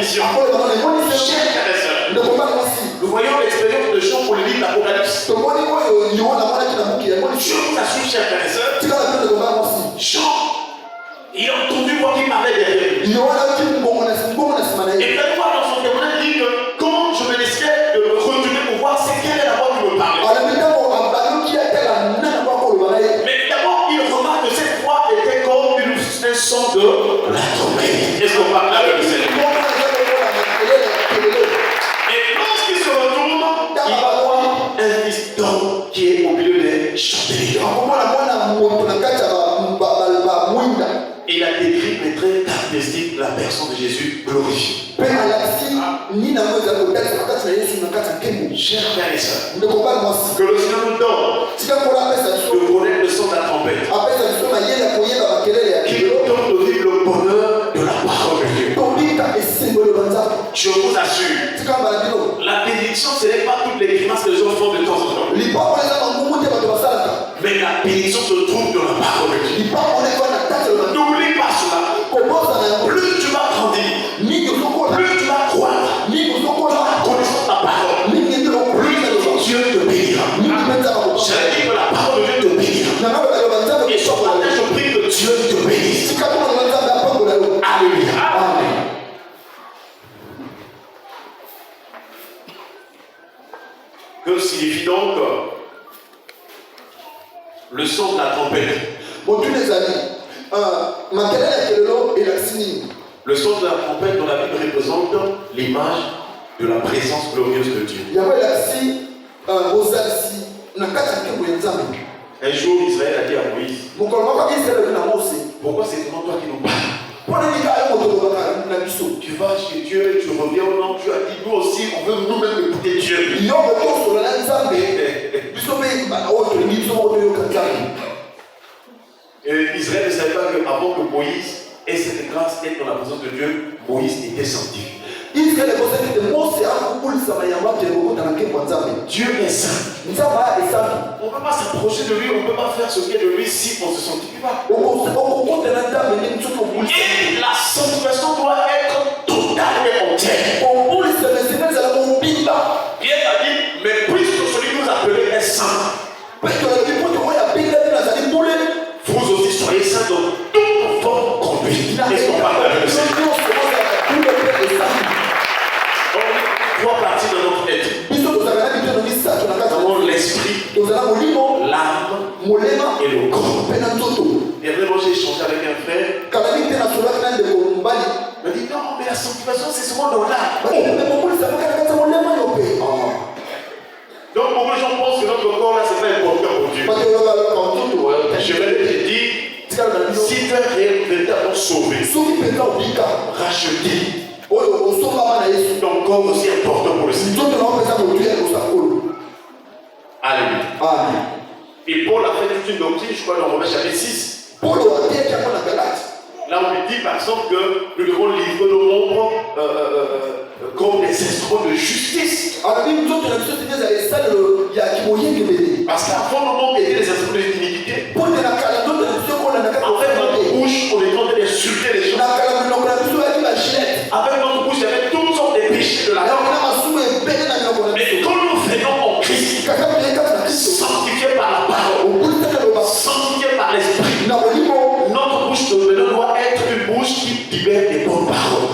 vision. Chers frères et sœurs, nous voyons l'expérience de Jean pour le livre d'Apocalypse. Je vous assure, chers frères et sœurs, Jean, il a entendu voir qu'il parlait derrière lui. Et faites voir dans son témoignage, il dit que quand je me laissais de me retourner pour voir c'est quelle est la voix qui me parlait. Mais d'abord, il remarque que cette voix était comme un son de la trompette. Est-ce qu'on parle là de Seigneur? Et lorsqu'il se retourne, il va voir un fils d'homme qui est au milieu des chandeliers. Il a décrit les traits caractéristiques de la personne de Jésus glorifiée. Chers frères et sœurs, que le Seigneur nous donne de connaître le son de la trompette, qui nous donne de vivre le bonheur de la parole de Dieu. Je vous assure, la bénédiction, ce n'est pas toutes les grimaces que les gens font de temps en temps. Mais la bénédiction se trouve dans la parole de Dieu. N'oublie pas cela. Plus tu vas grandir, plus tu vas croire, plus tu vas connaître ta parole, plus Dieu te bénira. J'ai dit que la parole de Dieu te bénira. Et ce matin, je prie que Dieu te bénisse. Alléluia. Amen. Que signifie donc le son de la trompette? Le son de la trompette dans la Bible représente l'image de la présence glorieuse de Dieu. Un jour, Israël a dit à Moïse, pourquoi c'est vraiment toi qui nous parles? Tu vas chez Dieu, tu reviens au nom, tu as dit nous aussi, on veut nous-mêmes écouter Dieu. Et Israël ne savait pas qu'avant que Moïse ait cette grâce d'être dans la présence de Dieu, Moïse était sanctifié. Dieu est saint. On ne peut pas s'approcher de lui, on ne peut pas faire ce qu'il y a de lui si on ne se sanctifie pas. Et la sanctification doit être totale et entière. Pierre a dit, mais puisque celui que vous appelez est saint, vous aussi soyez saints dans toute votre conduite. Est-ce qu'on parle avec le Seigneur? Trois parties de notre être. Nous avons l'esprit, l'âme et le corps. Dernièrement, j'ai échangé avec un frère. Il m'a dit non, mais la sanctification, c'est seulement dans l'âme. Donc, beaucoup de gens pensent que notre corps là, c'est pas important pour Dieu. Je vais te dire, si tu es véritablement sauvé, racheté, ton corps aussi important pour le Seigneur. Alléluia. Amen. Et Paul a fait toute une doctrine, je crois, dans Romains chapitre 6. Là, on lui dit par exemple que nous devons livrer nos membres comme des instruments de justice. Parce qu'avant, nos membres étaient des instruments d'iniquité. En fait, notre bouche, on est en train d'insulter les gens. Avec notre bouche, il y avait toutes sortes de péchés de la langue. Mais quand nous venons en Christ, sanctifiés par la parole, sanctifiés par l'esprit, notre bouche doit être une bouche qui libère des bonnes paroles.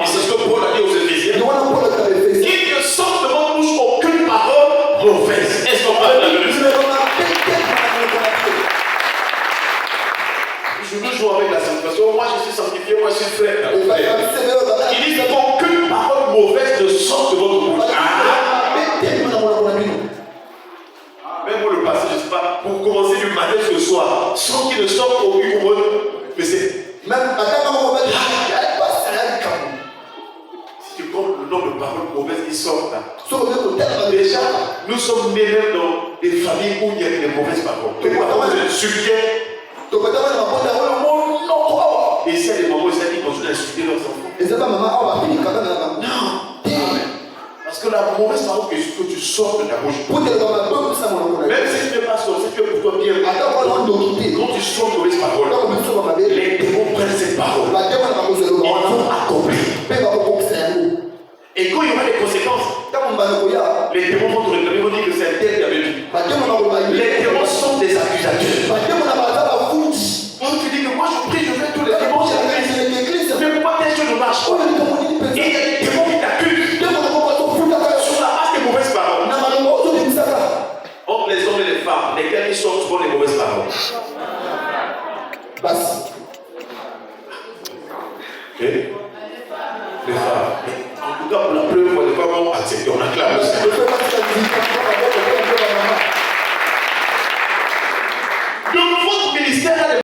Et c'est ce que Paul a dit aux Éphésiens. Qu'il ne sorte de votre bouche aucune parole mauvaise. Est-ce qu'on parle de la vérité? Je veux jouer avec la sanctification. Moi, je suis sanctifié, moi, je suis frère. Il dit qu'aucune parole mauvaise ne sorte de votre bouche. Même moi, le passé, je ne sais pas, pour commencer du matin jusqu'au soir, sans qu'il ne sorte aucune parole. Mais c'est. Si tu comptes le nombre de paroles mauvaises qui sortent là. Déjà, nous sommes nés même dans des familles où il y a des mauvaises paroles. Et s'il y a des mamans qui continuent d'insulter leurs enfants. Non. Parce que la mauvaise parole que tu sors de ta bouche, même si tu n'es pas sorti, tu es pour toi bien. Quand tu sors de mauvaise parole, les démons prennent cette parole. Ils vont accepté, on acclame le Seigneur.